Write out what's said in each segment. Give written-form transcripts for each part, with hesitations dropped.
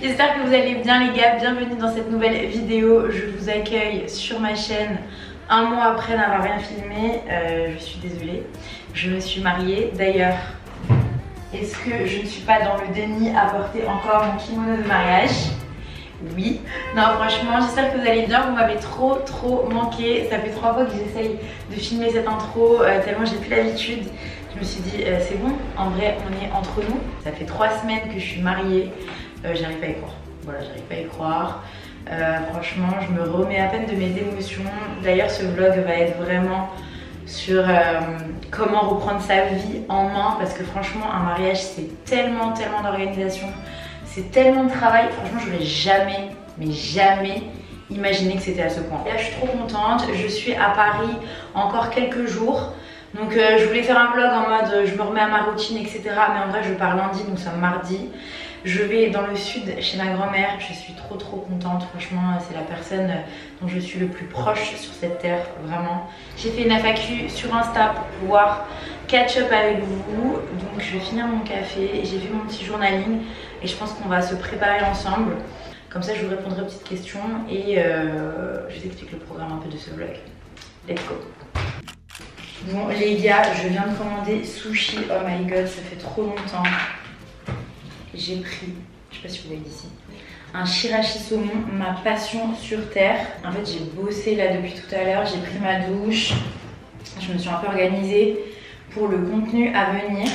J'espère que vous allez bien les gars, bienvenue dans cette nouvelle vidéo. Je vous accueille sur ma chaîne un mois après n'avoir rien filmé. Je suis désolée, je me suis mariée. D'ailleurs, est-ce que je ne suis pas dans le déni à porter encore mon kimono de mariage? Oui. Non franchement, j'espère que vous allez bien, vous m'avez trop manqué. Ça fait 3 fois que j'essaye de filmer cette intro, tellement j'ai plus l'habitude. Je me suis dit c'est bon, en vrai on est entre nous. Ça fait 3 semaines que je suis mariée. J'arrive pas à y croire. Voilà, j'arrive pas à y croire. Franchement, je me remets à peine de mes émotions. D'ailleurs, ce vlog va être vraiment sur comment reprendre sa vie en main. Parce que franchement, un mariage, c'est tellement d'organisation. C'est tellement de travail. Franchement, je n'aurais jamais, mais jamais imaginé que c'était à ce point. Là, je suis trop contente. Je suis à Paris encore quelques jours. Donc je voulais faire un vlog en mode je me remets à ma routine, etc. Mais en vrai, je pars lundi, nous sommes mardi. Je vais dans le sud chez ma grand-mère, je suis trop contente, franchement c'est la personne dont je suis le plus proche sur cette terre, vraiment. J'ai fait une FAQ sur Insta pour pouvoir catch up avec vous, donc je vais finir mon café, j'ai fait mon petit journaling et je pense qu'on va se préparer ensemble. Comme ça je vous répondrai aux petites questions et je vous explique le programme un peu de ce vlog. Let's go! Bon les gars, je viens de commander sushi, oh my god ça fait trop longtemps. J'ai pris, je sais pas si vous voyez d'ici, un shirashi saumon, ma passion sur terre. En fait j'ai bossé là depuis tout à l'heure, j'ai pris ma douche, je me suis un peu organisée pour le contenu à venir.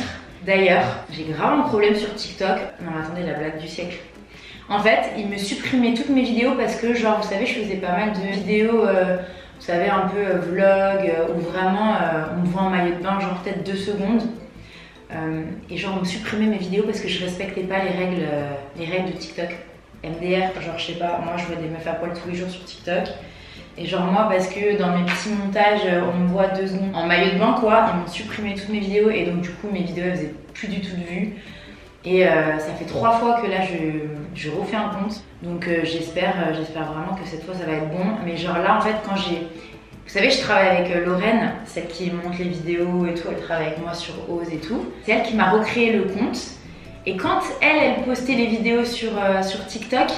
D'ailleurs, j'ai grave un problème sur TikTok. Non mais attendez, la blague du siècle. En fait, ils me supprimaient toutes mes vidéos parce que genre, vous savez, je faisais pas mal de vidéos, vous savez, un peu vlog, où vraiment on me voit en maillot de bain, genre peut-être 2 secondes. Et genre on me supprimait mes vidéos parce que je respectais pas les règles de TikTok. MDR, genre je sais pas, moi je vois des meufs à poil tous les jours sur TikTok. Et genre moi parce que dans mes petits montages on me voit 2 secondes en maillot de bain quoi, ils m'ont supprimé toutes mes vidéos et donc du coup mes vidéos elles faisaient plus du tout de vues. Et ça fait 3 fois que là je refais un compte. Donc j'espère vraiment que cette fois ça va être bon. Mais genre là en fait quand j'ai... Vous savez, je travaille avec Lorraine, celle qui monte les vidéos et tout, elle travaille avec moi sur Ose et tout. C'est elle qui m'a recréé le compte. Et quand elle postait les vidéos sur TikTok,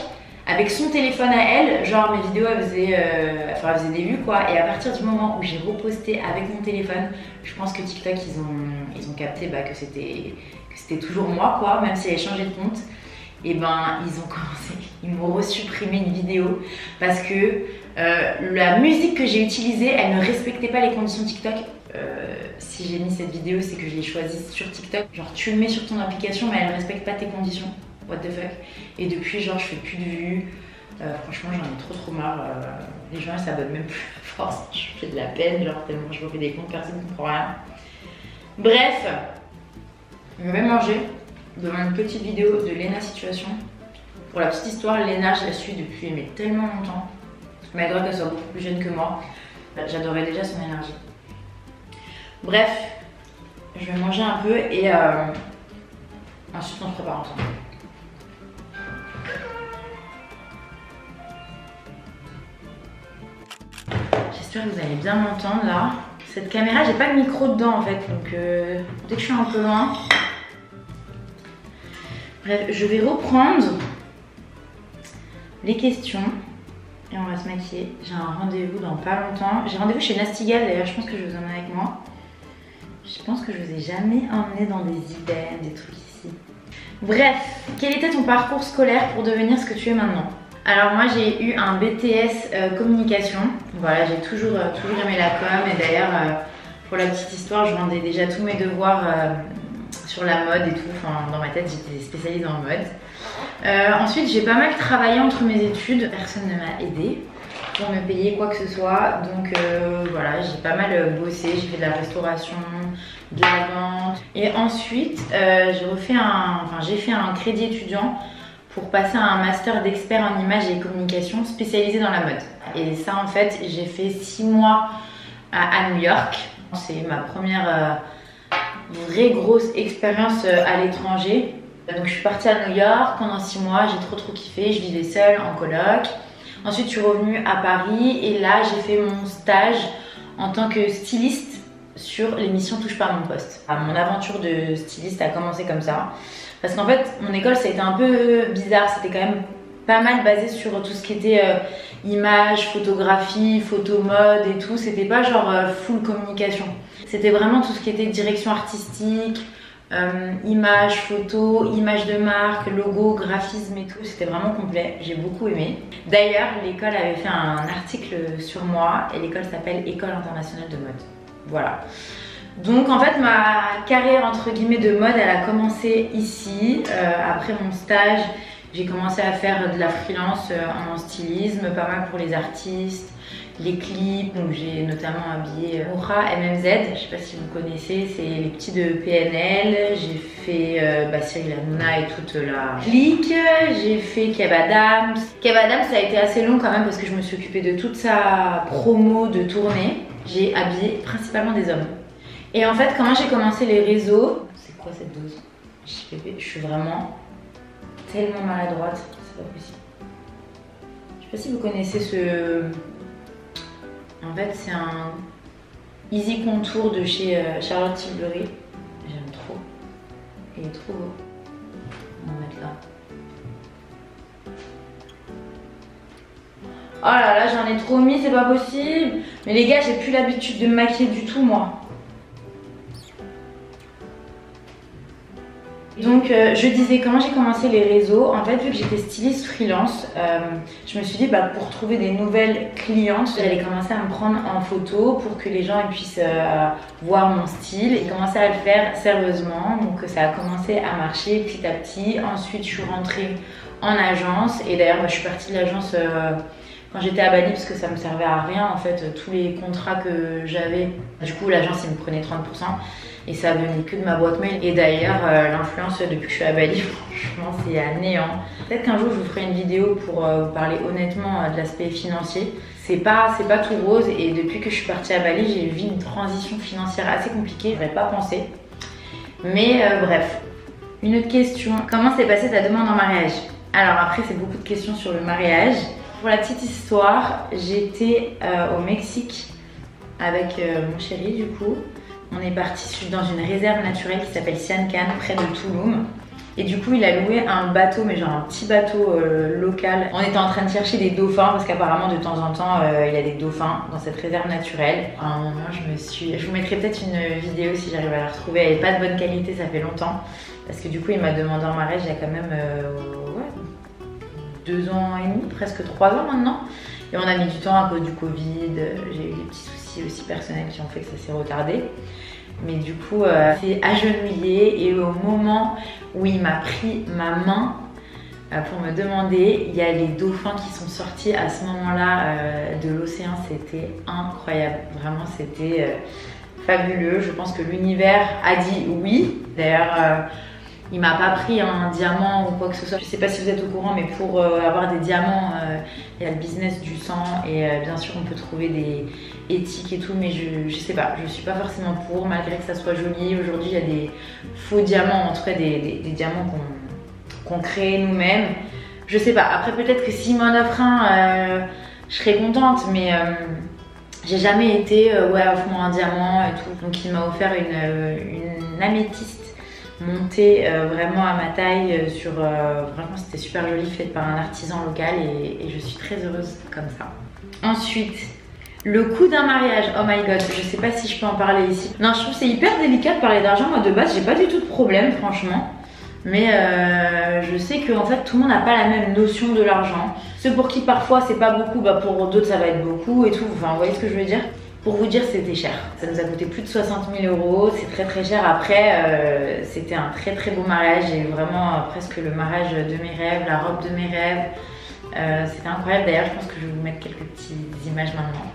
avec son téléphone à elle, genre mes vidéos elles faisaient des vues quoi. Et à partir du moment où j'ai reposté avec mon téléphone, je pense que TikTok ils ont capté que c'était toujours moi quoi, même si elle avait changé de compte. Et ben ils ont commencé, ils m'ont resupprimé une vidéo parce que la musique que j'ai utilisée, elle ne respectait pas les conditions TikTok. Si j'ai mis cette vidéo, c'est que je l'ai choisie sur TikTok. Genre tu le mets sur ton application mais elle ne respecte pas tes conditions. What the fuck. Et depuis genre je fais plus de vues. Franchement j'en ai trop marre. Les gens ils s'abonnent même plus à force. Je fais de la peine, genre tellement je refais des comptes, personne ne comprend rien. Bref, je vais même manger devant une petite vidéo de Léna Situation. Pour la petite histoire, Léna je la suis depuis mais tellement longtemps. Malgré qu'elle soit beaucoup plus jeune que moi, j'adorais déjà son énergie. Bref, je vais manger un peu et ensuite on se prépare ensemble. J'espère que vous allez bien m'entendre là. Cette caméra, j'ai pas de micro dedans en fait, donc dès que je suis un peu loin. Bref, je vais reprendre les questions et on va se maquiller. J'ai un rendez-vous dans pas longtemps. J'ai rendez-vous chez Nastigal d'ailleurs, je pense que je vous emmène avec moi. Je pense que je vous ai jamais emmené dans des events, des trucs ici. Bref, quel était ton parcours scolaire pour devenir ce que tu es maintenant? Alors moi j'ai eu un BTS communication. Voilà, j'ai toujours aimé la com et d'ailleurs pour la petite histoire, je rendais déjà tous mes devoirs sur la mode et tout. Enfin, dans ma tête j'étais spécialisée en mode. Ensuite j'ai pas mal travaillé entre mes études. Personne ne m'a aidée pour me payer quoi que ce soit. Donc voilà, j'ai pas mal bossé, j'ai fait de la restauration, de la vente. Et ensuite j'ai fait un crédit étudiant pour passer à un master d'expert en images et communication spécialisé dans la mode. Et ça en fait j'ai fait 6 mois à New York. C'est ma première vraie grosse expérience à l'étranger. Donc je suis partie à New York pendant 6 mois, j'ai trop kiffé, je vivais seule en coloc. Ensuite je suis revenue à Paris et là j'ai fait mon stage en tant que styliste sur l'émission Touche pas à mon poste. Mon aventure de styliste a commencé comme ça. Parce qu'en fait, mon école, ça a été un peu bizarre. C'était quand même pas mal basé sur tout ce qui était image, photographie, photo mode et tout. C'était pas genre full communication. C'était vraiment tout ce qui était direction artistique, image, photo, image de marque, logo, graphisme et tout. C'était vraiment complet. J'ai beaucoup aimé. D'ailleurs, l'école avait fait un article sur moi et l'école s'appelle École internationale de mode. Voilà. Donc en fait ma carrière entre guillemets de mode elle a commencé ici. Après mon stage j'ai commencé à faire de la freelance en stylisme, pas mal pour les artistes, les clips. Donc j'ai notamment habillé Aura, MMZ, je sais pas si vous connaissez, c'est les petits de PNL. J'ai fait Cyril Hanouna et toute la clique. J'ai fait Kev Adams. Kev Adams ça a été assez long quand même parce que je me suis occupée de toute sa promo de tournée. J'ai habillé principalement des hommes. Et en fait, quand j'ai commencé les réseaux, c'est quoi cette dose? Je suis vraiment tellement maladroite, c'est pas possible. Je sais pas si vous connaissez ce... En fait, c'est un Easy Contour de chez Charlotte Tilbury. J'aime trop. Il est trop beau. On va mettre là. Oh là là, j'en ai trop mis, c'est pas possible. Mais les gars, j'ai plus l'habitude de me maquiller du tout, moi. Donc je disais comment j'ai commencé les réseaux, en fait vu que j'étais styliste freelance, je me suis dit pour trouver des nouvelles clientes, j'allais commencer à me prendre en photo pour que les gens puissent voir mon style et commencer à le faire sérieusement. Donc ça a commencé à marcher petit à petit. Ensuite je suis rentrée en agence et d'ailleurs je suis partie de l'agence quand j'étais à Bali parce que ça me servait à rien en fait, tous les contrats que j'avais. Du coup l'agence il me prenait 30%. Et ça venait que de ma boîte mail. Et d'ailleurs, l'influence depuis que je suis à Bali, franchement, c'est à néant. Peut-être qu'un jour, je vous ferai une vidéo pour vous parler honnêtement de l'aspect financier. C'est pas tout rose. Et depuis que je suis partie à Bali, j'ai vu une transition financière assez compliquée. Je n'aurais pas pensé. Mais bref. Une autre question. Comment s'est passée ta demande en mariage? Alors après, c'est beaucoup de questions sur le mariage. Pour la petite histoire, j'étais au Mexique avec mon chéri du coup. On est parti dans une réserve naturelle qui s'appelle Siancan, près de Tulum. Et du coup, il a loué un bateau, mais genre un petit bateau local. On était en train de chercher des dauphins parce qu'apparemment, de temps en temps, il y a des dauphins dans cette réserve naturelle. À un moment, je vous mettrai peut-être une vidéo si j'arrive à la retrouver. Elle n'est pas de bonne qualité, ça fait longtemps. Parce que du coup, il m'a demandé en mariage il y a quand même 2 ans et demi, presque 3 ans maintenant. Et on a mis du temps à cause du Covid. J'ai eu des petits soucis aussi personnels qui ont fait que ça s'est retardé. Mais du coup, c'est agenouillé et au moment où il m'a pris ma main pour me demander, il y a les dauphins qui sont sortis à ce moment-là de l'océan. C'était incroyable. Vraiment, c'était fabuleux. Je pense que l'univers a dit oui. D'ailleurs, il m'a pas pris un diamant ou quoi que ce soit. Je sais pas si vous êtes au courant, mais pour avoir des diamants, il y a le business du sang et bien sûr on peut trouver des éthiques et tout, mais je sais pas, je suis pas forcément pour, malgré que ça soit joli. Aujourd'hui il y a des faux diamants, en tout cas des diamants qu'on crée nous-mêmes. Je sais pas, après peut-être que s'il m'en offre un, je serais contente, mais j'ai jamais été ouais, offre-moi un diamant et tout. Donc il m'a offert une améthyste montée vraiment à ma taille sur vraiment c'était super joli, fait par un artisan local et je suis très heureuse comme ça. Ensuite, le coût d'un mariage, oh my god, je sais pas si je peux en parler ici. Non, je trouve que c'est hyper délicat de parler d'argent. Moi de base j'ai pas du tout de problème franchement. Mais je sais que en fait tout le monde n'a pas la même notion de l'argent. Ceux pour qui parfois c'est pas beaucoup, bah pour d'autres ça va être beaucoup et tout. Enfin vous voyez ce que je veux dire? Pour vous dire, c'était cher. Ça nous a coûté plus de 60 000 €, c'est très très cher. Après, c'était un très très beau mariage et vraiment presque le mariage de mes rêves, la robe de mes rêves. C'était incroyable. D'ailleurs, je pense que je vais vous mettre quelques petites images maintenant.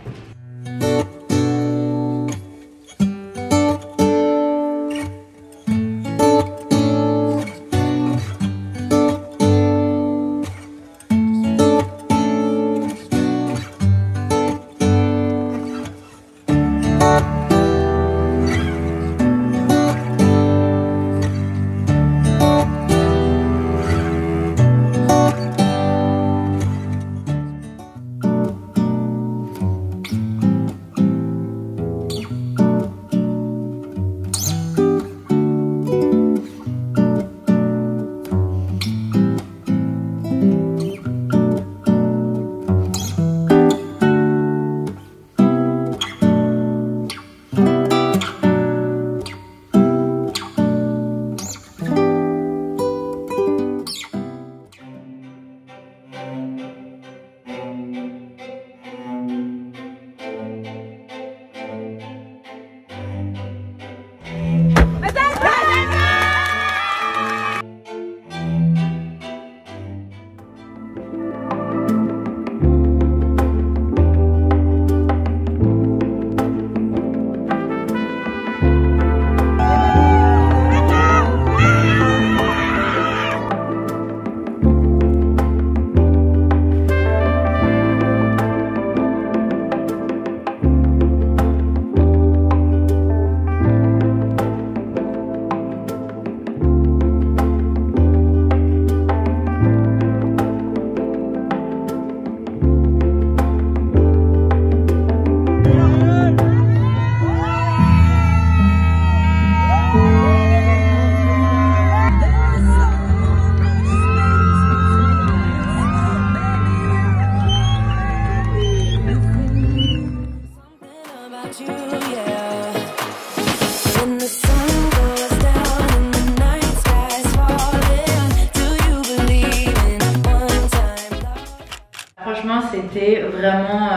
Franchement, c'était vraiment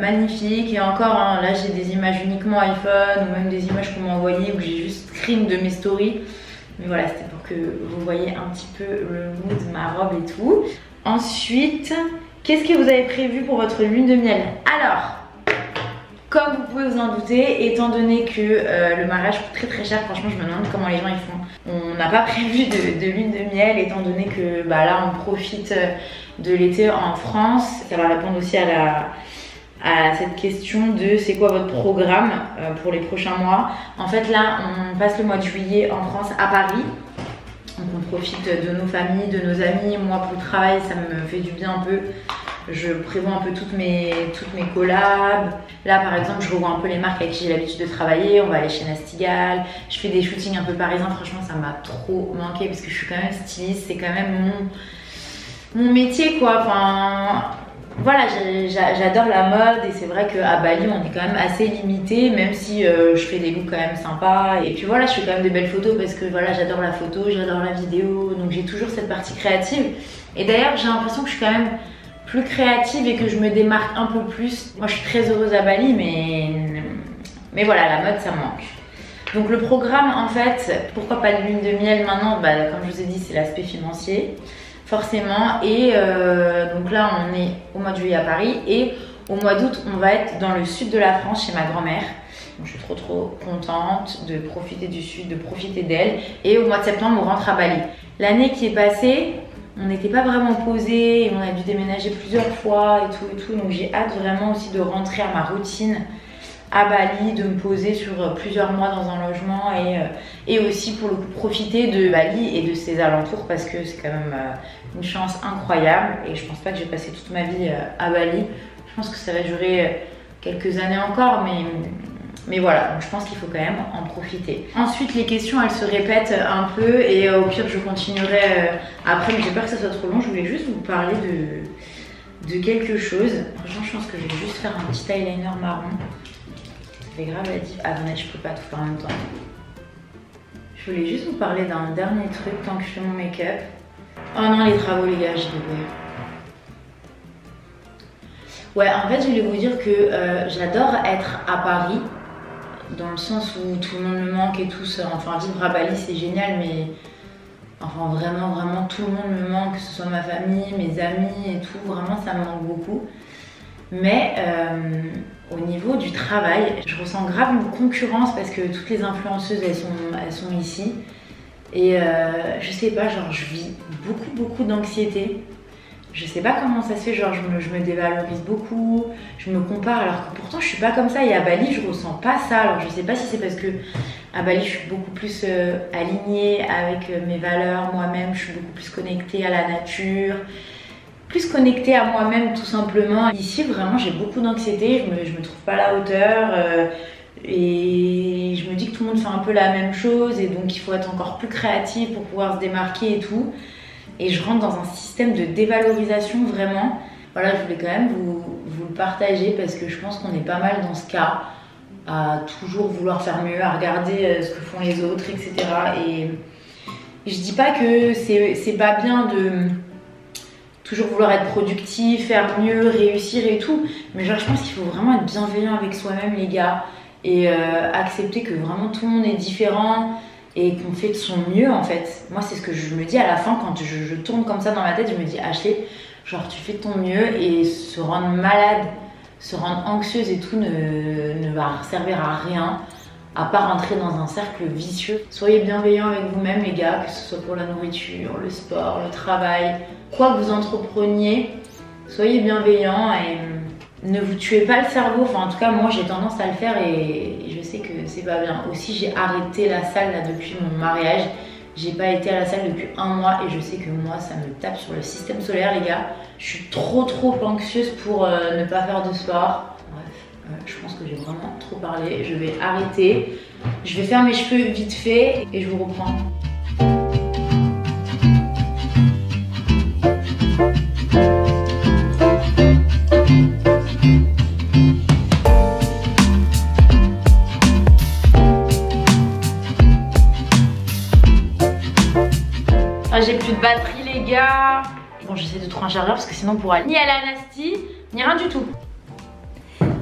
magnifique. Et encore, hein, là j'ai des images uniquement iPhone ou même des images qu'on m'a envoyées où j'ai juste screen de mes stories. Mais voilà, c'était pour que vous voyez un petit peu le mood de ma robe et tout. Ensuite, qu'est-ce que vous avez prévu pour votre lune de miel? Alors, comme vous pouvez vous en douter, étant donné que le mariage coûte très très cher, franchement je me demande comment les gens ils font. On n'a pas prévu de lune de miel étant donné que bah, là on profite de l'été en France. Ça va répondre aussi à cette question de c'est quoi votre programme pour les prochains mois. En fait là on passe le mois de juillet en France à Paris. Donc on profite de nos familles, de nos amis. Moi pour le travail ça me fait du bien un peu. Je prévois un peu toutes mes collabs. Là par exemple je revois un peu les marques avec qui j'ai l'habitude de travailler. On va aller chez Nastigal. Je fais des shootings un peu parisiens. Franchement ça m'a trop manqué parce que je suis quand même styliste. C'est quand même mon métier quoi. Enfin voilà, j'adore la mode et c'est vrai qu'à Bali on est quand même assez limité, même si je fais des looks quand même sympas. Et puis voilà, je fais quand même des belles photos parce que voilà, j'adore la photo, j'adore la vidéo, donc j'ai toujours cette partie créative. Et d'ailleurs j'ai l'impression que je suis quand même plus créative et que je me démarque un peu plus. Moi je suis très heureuse à Bali, mais voilà, la mode ça me manque. Donc le programme en fait, pourquoi pas de lune de miel maintenant? Bah, comme je vous ai dit, c'est l'aspect financier forcément. Et donc là on est au mois de juillet à Paris et au mois d'août on va être dans le sud de la France chez ma grand-mère. Donc je suis trop contente de profiter du sud, de profiter d'elle. Et au mois de septembre on rentre à Bali. L'année qui est passée, on n'était pas vraiment posé et on a dû déménager plusieurs fois et tout, donc j'ai hâte vraiment aussi de rentrer à ma routine à Bali, de me poser sur plusieurs mois dans un logement et aussi pour le coup profiter de Bali et de ses alentours parce que c'est quand même une chance incroyable et je pense pas que j'ai passé toute ma vie à Bali. Je pense que ça va durer quelques années encore, mais voilà, donc je pense qu'il faut quand même en profiter. Ensuite, les questions, elles se répètent un peu et au pire, je continuerai après, mais j'ai peur que ça soit trop long. Je voulais juste vous parler de quelque chose. Franchement, je pense que je vais juste faire un petit eyeliner marron. Ça fait grave la diff. Ah non, je peux pas tout faire en même temps. Je Je voulais juste vous parler d'un dernier truc tant que je fais mon make-up. Oh non, les travaux les gars, j'y devais. Ouais, en fait je voulais vous dire que j'adore être à Paris. Dans le sens où tout le monde me manque et tout ça. Enfin vivre à Bali c'est génial mais... Enfin vraiment tout le monde me manque. Que ce soit ma famille, mes amis et tout. Vraiment ça me manque beaucoup. Mais au niveau du travail, je ressens grave une concurrence parce que toutes les influenceuses elles sont ici. Et je sais pas, genre je vis beaucoup d'anxiété. Je sais pas comment ça se fait, genre je me dévalorise beaucoup, je me compare alors que pourtant je suis pas comme ça. Et à Bali je ressens pas ça. Alors je sais pas si c'est parce que à Bali je suis beaucoup plus alignée avec mes valeurs moi-même, je suis beaucoup plus connectée à la nature, plus connectée à moi-même tout simplement. Ici vraiment j'ai beaucoup d'anxiété, je me trouve pas à la hauteur et je me dis que tout le monde fait un peu la même chose et donc il faut être encore plus créatif pour pouvoir se démarquer et tout. Et je rentre dans un système de dévalorisation vraiment. Voilà, je voulais quand même vous le partager parce que je pense qu'on est pas mal dans ce cas, à toujours vouloir faire mieux, à regarder ce que font les autres, etc. Et je dis pas que c'est pas bien de toujours vouloir être productif, faire mieux, réussir et tout, mais genre je pense qu'il faut vraiment être bienveillant avec soi-même les gars et accepter que vraiment tout le monde est différent. Et qu'on fait de son mieux en fait. Moi c'est ce que je me dis à la fin quand je tourne comme ça dans ma tête, je me dis Ashley, genre tu fais de ton mieux et se rendre malade, se rendre anxieuse et tout ne va servir à rien à part rentrer dans un cercle vicieux. Soyez bienveillants avec vous-même les gars, que ce soit pour la nourriture, le sport, le travail, quoi que vous entrepreniez, soyez bienveillants et ne vous tuez pas le cerveau. Enfin en tout cas moi j'ai tendance à le faire et je sais que c'est pas bien. Aussi j'ai arrêté la salle là depuis mon mariage. J'ai pas été à la salle depuis 1 mois et je sais que moi ça me tape sur le système solaire les gars. Je suis trop anxieuse pour ne pas faire de sport. Bref, je pense que j'ai vraiment trop parlé. Je vais arrêter. Je vais faire mes cheveux vite fait et je vous reprends. J'ai plus de batterie les gars. Bon j'essaie de trouver un chargeur parce que sinon on pourra ni aller à Nasty ni rien du tout.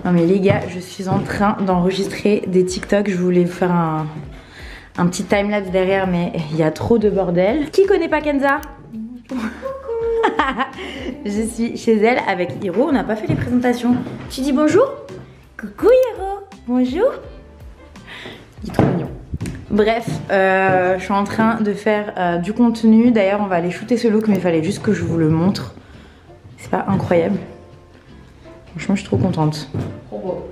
Non mais les gars je suis en train d'enregistrer des TikTok. Je voulais vous faire un petit timelapse derrière mais il y a trop de bordel. Qui connaît pas Kenza? Je suis chez elle avec Hiro. On n'a pas fait les présentations. Tu dis bonjour? Coucou Hiro. Bonjour. Il est trop mignon. Bref, je suis en train de faire du contenu. D'ailleurs, on va aller shooter ce look, mais il fallait juste que je vous le montre. C'est pas incroyable? Franchement, je suis trop contente. Trop beau.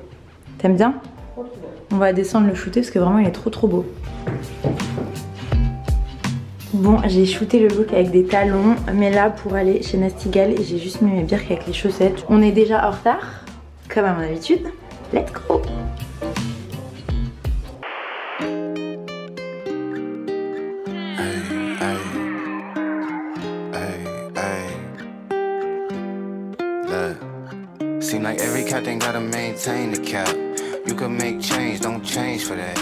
T'aimes bien? Trop beau. On va descendre le shooter parce que vraiment, il est trop beau. Bon, j'ai shooté le look avec des talons, mais là, pour aller chez Nasty Gal, j'ai juste mis mes birks avec les chaussettes. On est déjà en retard, comme à mon habitude. Let's go! Seem like every captain gotta maintain the cap. You can make change, don't change for that.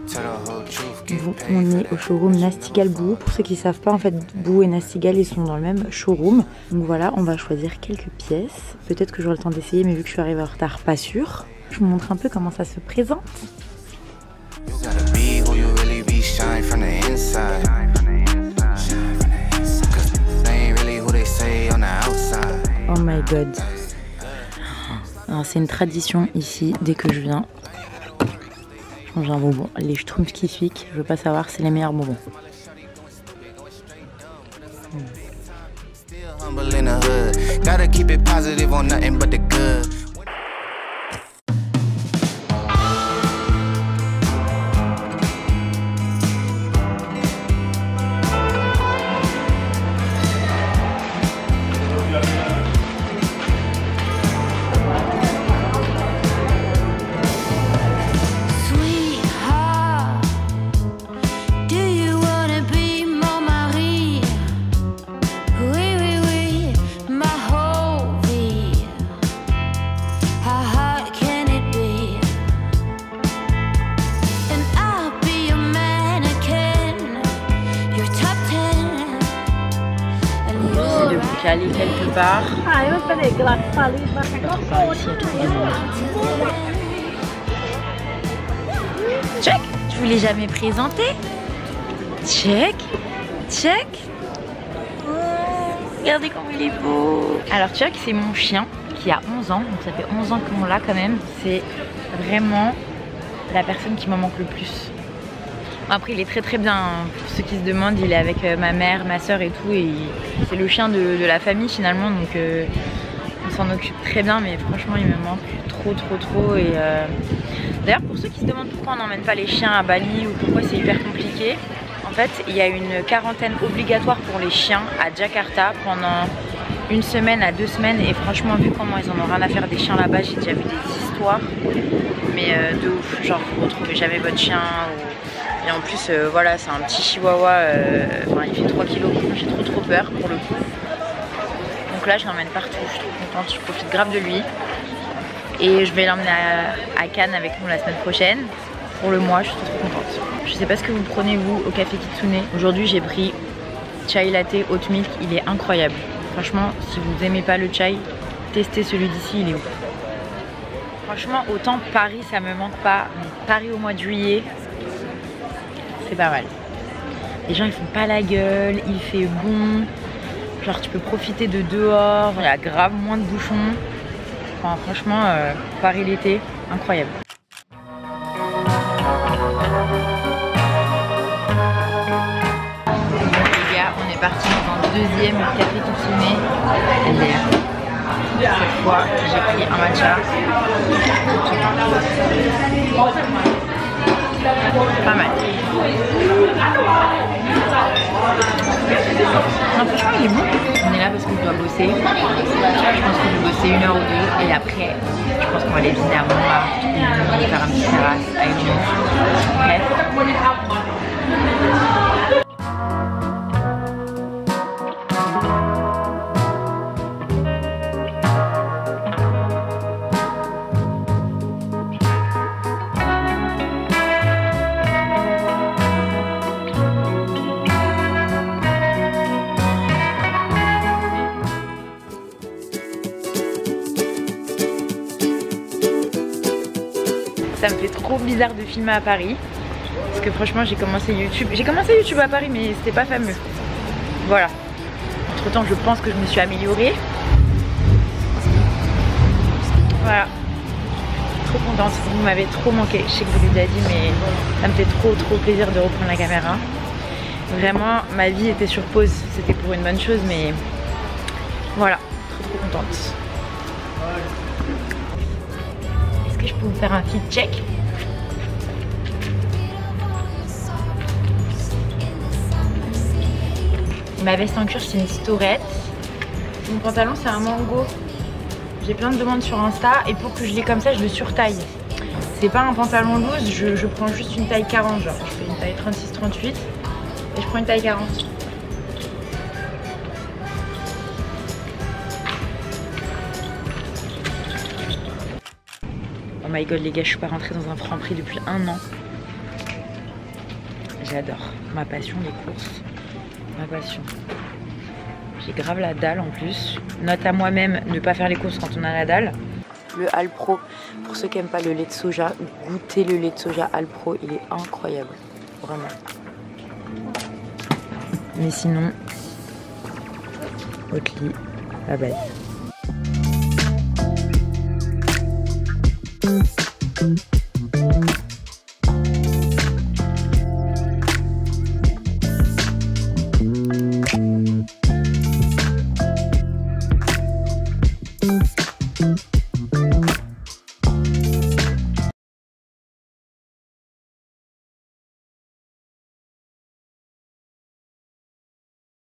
Tell the whole truth, get Bon, paid on for est that. au showroom Nasty Gal Boo. Pour ceux qui savent pas, en fait, Boo et Nasty Gal, ils sont dans le même showroom. Donc voilà, on va choisir quelques pièces. Peut-être que j'aurai le temps d'essayer, mais vu que je suis arrivée en retard, pas sûr. Je vous montre un peu comment ça se présente. You gotta be who you really be, shine from the inside. Cause they ain't really who they say on the outside. Oh my god. Alors c'est une tradition ici, dès que je viens, je mange un bonbon. Les Schtroumpfs qui piquent, je veux pas savoir, c'est les meilleurs bonbons. Still humble in the hood. Gotta keep it positive on nothing but the good. donc aller quelque part. Check, je vous l'ai jamais présenté. Check, check. Regardez comme il est beau. Alors Chuck, c'est mon chien qui a 11 ans, donc ça fait 11 ans qu'on l'a quand même. C'est vraiment la personne qui me manque le plus. Bon, après il est très bien, pour ceux qui se demandent, il est avec ma mère, ma soeur et tout, et c'est le chien de la famille finalement, donc on s'en occupe très bien, mais franchement il me manque trop. Et d'ailleurs, pour ceux qui se demandent pourquoi on n'emmène pas les chiens à Bali ou pourquoi c'est hyper compliqué, en fait il y a une quarantaine obligatoire pour les chiens à Jakarta pendant 1 semaine à 2 semaines, et franchement vu comment ils en ont rien à faire des chiens là-bas, j'ai déjà vu des histoires mais de ouf, genre vous retrouvez jamais votre chien et en plus voilà, c'est un petit chihuahua, enfin il fait 3 kilos, j'ai trop peur pour le coup. Donc là je l'emmène partout, je suis trop contente, je profite grave de lui. Et je vais l'emmener à Cannes avec nous la semaine prochaine. Pour le mois, je suis trop contente. Je sais pas ce que vous prenez vous au café Kitsune. Aujourd'hui j'ai pris chai latte oat milk, il est incroyable. Franchement, si vous aimez pas le chai, testez celui d'ici, il est ouf. Franchement, autant Paris ça me manque pas, mais Paris au mois de juillet, c'est pas mal. Les gens ils font pas la gueule, il fait bon, genre tu peux profiter de dehors, il y a grave moins de bouchons. Enfin, franchement, Paris l'été, incroyable. Les gars, on est parti dans un deuxième café Kitsune. Cette fois, j'ai pris un matcha. Pas mal. Non, franchement, il est bon. On est là parce que je dois bosser. Je pense que je vais bosser 1 heure ou 2. Et après, je pense qu'on va aller dîner à Montmartre. On va faire un petit terrasse avec nous. Bref. Ça me fait trop bizarre de filmer à Paris parce que franchement j'ai commencé YouTube à Paris mais c'était pas fameux. Voilà. Entre temps je pense que je me suis améliorée. Voilà. Trop contente, vous m'avez trop manqué. Je sais que je vous l'ai déjà dit mais ça me fait trop plaisir de reprendre la caméra. Vraiment ma vie était sur pause. C'était pour une bonne chose mais voilà. Trop contente. Est-ce que je peux vous faire un fit check? Ma veste en cuir c'est une storette. Mon pantalon c'est un mango. J'ai plein de demandes sur Insta et pour que je l'ai comme ça je le surtaille. C'est pas un pantalon loose, je prends juste une taille 40 genre. Je fais une taille 36-38 et je prends une taille 40. Oh my god les gars, je suis pas rentrée dans un Franprix depuis 1 an. J'adore. Ma passion, les courses. Ma passion. J'ai grave la dalle en plus. Note à moi-même, ne pas faire les courses quand on a la dalle. Le Alpro, pour ceux qui n'aiment pas le lait de soja, goûtez le lait de soja Alpro, il est incroyable. Vraiment. Mais sinon, Oatly, la base.